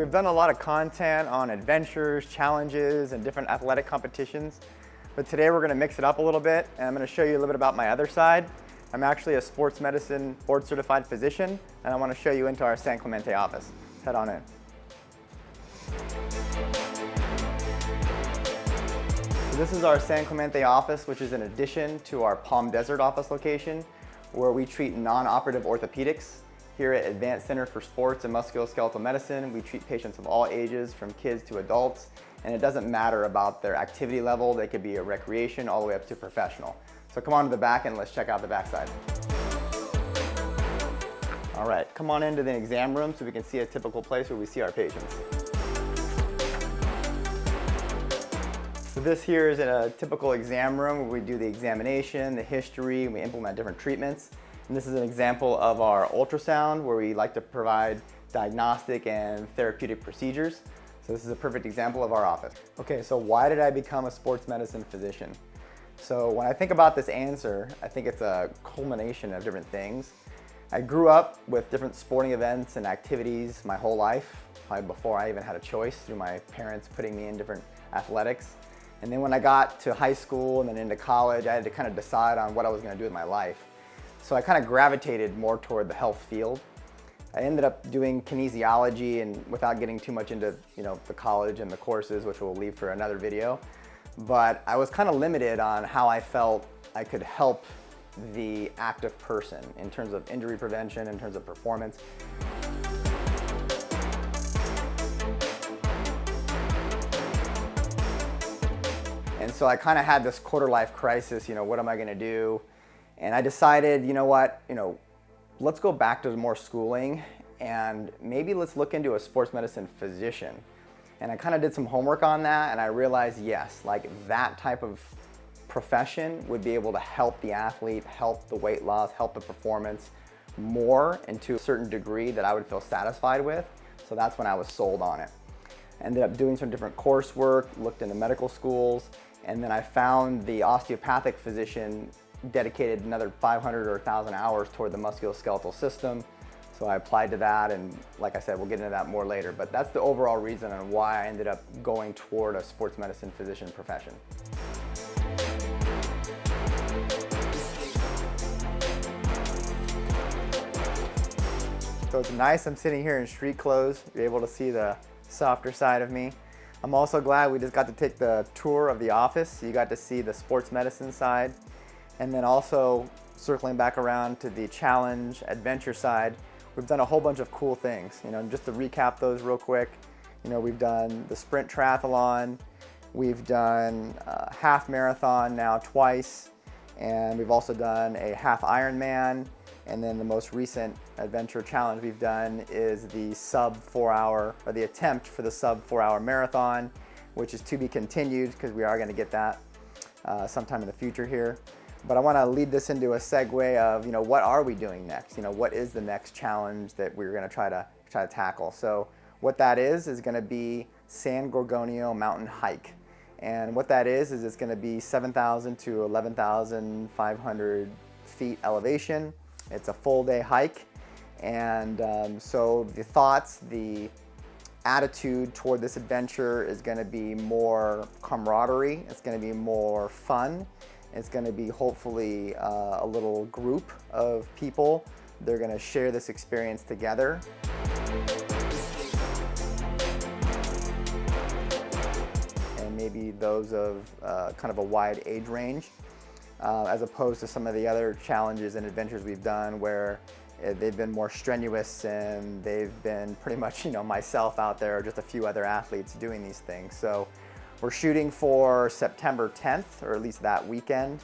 we've done a lot of content on adventures, challenges, and different athletic competitions. But today we're going to mix it up a little bit, and I'm going to show you a little bit about my other side. I'm actually a sports medicine board certified physician, and I want to show you into our San Clemente office. Let's head on in. So this is our San Clemente office, which is an addition to our Palm Desert office location, where we treat non-operative orthopedics. Here at Advanced Center for Sports and Musculoskeletal Medicine, we treat patients of all ages, from kids to adults, and it doesn't matter about their activity level. They could be a recreation all the way up to professional. So come on to the back and let's check out the backside. All right, come on into the exam room so we can see a typical place where we see our patients. So this here is a typical exam room where we do the examination, the history, and we implement different treatments. And this is an example of our ultrasound, where we like to provide diagnostic and therapeutic procedures. So this is a perfect example of our office. Okay, so why did I become a sports medicine physician? So when I think about this answer, I think it's a culmination of different things. I grew up with different sporting events and activities my whole life, probably before I even had a choice, through my parents putting me in different athletics. And then when I got to high school and then into college, I had to kind of decide on what I was going to do with my life. So I kind of gravitated more toward the health field. I ended up doing kinesiology, and without getting too much into the college and the courses, which we'll leave for another video. But I was kind of limited on how I felt I could help the active person in terms of injury prevention, in terms of performance. And so I kind of had this quarter-life crisis, what am I going to do? And I decided, let's go back to more schooling, and maybe let's look into a sports medicine physician. And I kind of did some homework on that, and I realized, yes, like that type of profession would be able to help the athlete, help the weight loss, help the performance more, and to a certain degree that I would feel satisfied with. So that's when I was sold on it. Ended up doing some different coursework, looked into medical schools, and then I found the osteopathic physician dedicated another 500 or 1,000 hours toward the musculoskeletal system. So I applied to that, and like I said, we'll get into that more later, but that's the overall reason on why I ended up going toward a sports medicine physician profession. So it's nice, I'm sitting here in street clothes. You're able to see the softer side of me. I'm also glad we just got to take the tour of the office. So you got to see the sports medicine side. And then also circling back around to the challenge adventure side, we've done a whole bunch of cool things. Just to recap those real quick, we've done the sprint triathlon, we've done a half marathon now twice, and we've also done a half Ironman. And then the most recent adventure challenge we've done is the sub 4 hour, or the attempt for the sub 4 hour marathon, which is to be continued because we are going to get that sometime in the future here. But I want to lead this into a segue of, what are we doing next? What is the next challenge that we're going to try to tackle? So what that is going to be San Gorgonio mountain hike. And what that is it's going to be 7,000 to 11,500 feet elevation. It's a full day hike. And so the thoughts, the attitude toward this adventure is going to be more camaraderie. It's going to be more fun. It's going to be hopefully a little group of people. They're going to share this experience together. And maybe those of kind of a wide age range, as opposed to some of the other challenges and adventures we've done where they've been more strenuous and they've been pretty much, myself out there or just a few other athletes doing these things. So we're shooting for September 10th, or at least that weekend.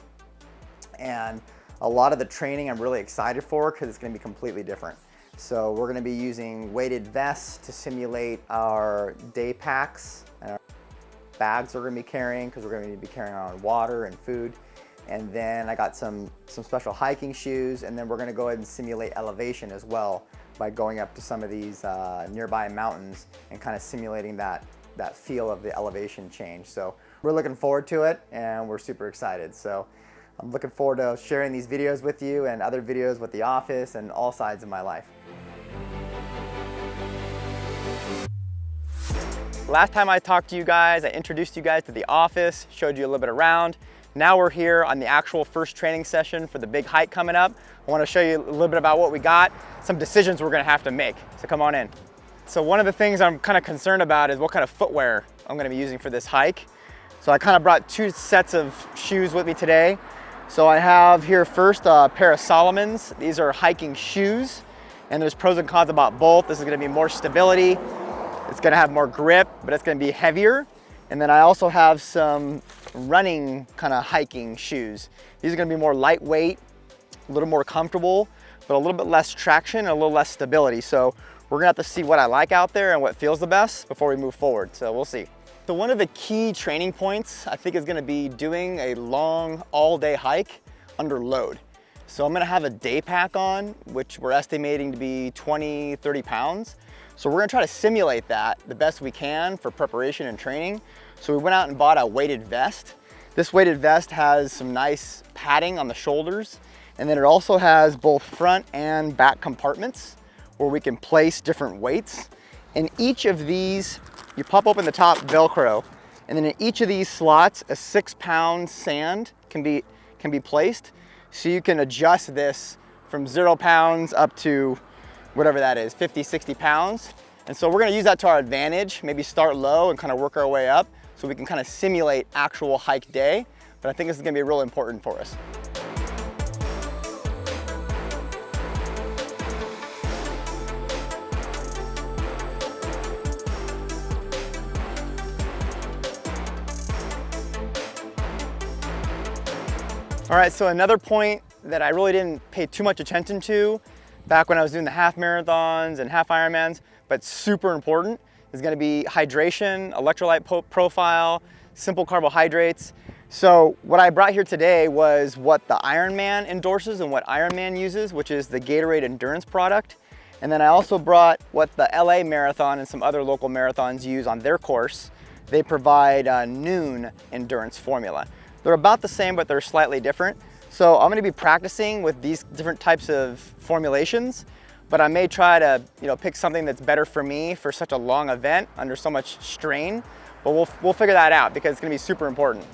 And a lot of the training I'm really excited for because it's going to be completely different. So we're going to be using weighted vests to simulate our day packs and our bags we're going to be carrying, because we're going to be carrying our own water and food. And then I got some special hiking shoes, and then we're going to go ahead and simulate elevation as well by going up to some of these nearby mountains and kind of simulating that feel of the elevation change. So we're looking forward to it, and we're super excited. So I'm looking forward to sharing these videos with you and other videos with the office and all sides of my life. Last time I talked to you guys, I introduced you guys to the office, showed you a little bit around. Now we're here on the actual first training session for the big hike coming up. I want to show you a little bit about what we got, some decisions we're going to have to make. So come on in. So one of the things I'm kind of concerned about is what kind of footwear I'm going to be using for this hike. So I kind of brought two sets of shoes with me today. So I have here first a pair of Salomons. These are hiking shoes, and there's pros and cons about both. This is going to be more stability. It's going to have more grip, but it's going to be heavier. And then I also have some running kind of hiking shoes. These are going to be more lightweight, a little more comfortable, but a little bit less traction and a little less stability. So we're going to have to see what I like out there and what feels the best before we move forward. So we'll see. So one of the key training points I think is going to be doing a long all-day hike under load. So I'm going to have a day pack on, which we're estimating to be 20, 30 pounds. So we're going to try to simulate that the best we can for preparation and training. So we went out and bought a weighted vest. This weighted vest has some nice padding on the shoulders, and then it also has both front and back compartments where we can place different weights. In each of these, you pop open the top Velcro, and then in each of these slots, a 6-pound sand can be placed. So you can adjust this from 0 pounds up to whatever that is, 50, 60 pounds. And so we're gonna use that to our advantage, maybe start low and kind of work our way up so we can kind of simulate actual hike day. But I think this is gonna be real important for us. All right, so another point that I really didn't pay too much attention to back when I was doing the half marathons and half Ironmans, but super important, is gonna be hydration, electrolyte profile, simple carbohydrates. So what I brought here today was what the Ironman endorses and what Ironman uses, which is the Gatorade Endurance product. And then I also brought what the LA Marathon and some other local marathons use on their course. They provide a Noon Endurance formula. They're about the same, but they're slightly different. So I'm gonna be practicing with these different types of formulations, but I may try to pick something that's better for me for such a long event under so much strain, but we'll figure that out because it's gonna be super important.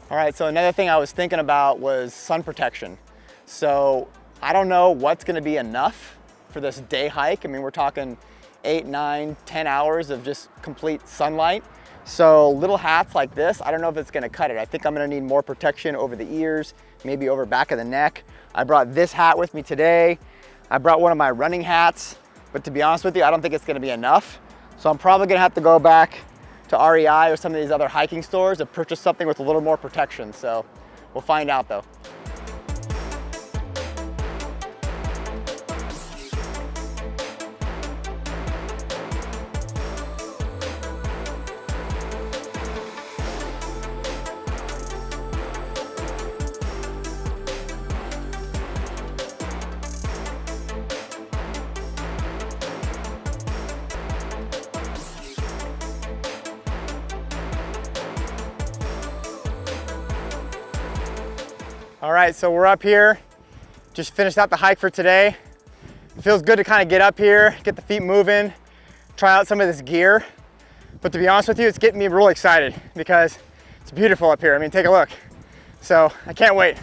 All right, so another thing I was thinking about was sun protection. So I don't know what's gonna be enough for this day hike. I mean, we're talking 8, 9, 10 hours of just complete sunlight. So little hats like this, I don't know if it's gonna cut it. I think I'm gonna need more protection over the ears, maybe over back of the neck. I brought this hat with me today. I brought one of my running hats, but to be honest with you, I don't think it's gonna be enough. So I'm probably gonna have to go back to REI or some of these other hiking stores and purchase something with a little more protection. So we'll find out though. All right, so we're up here. Just finished out the hike for today. It feels good to kind of get up here, get the feet moving, try out some of this gear. But to be honest with you, it's getting me really excited because it's beautiful up here. I mean, take a look. So I can't wait.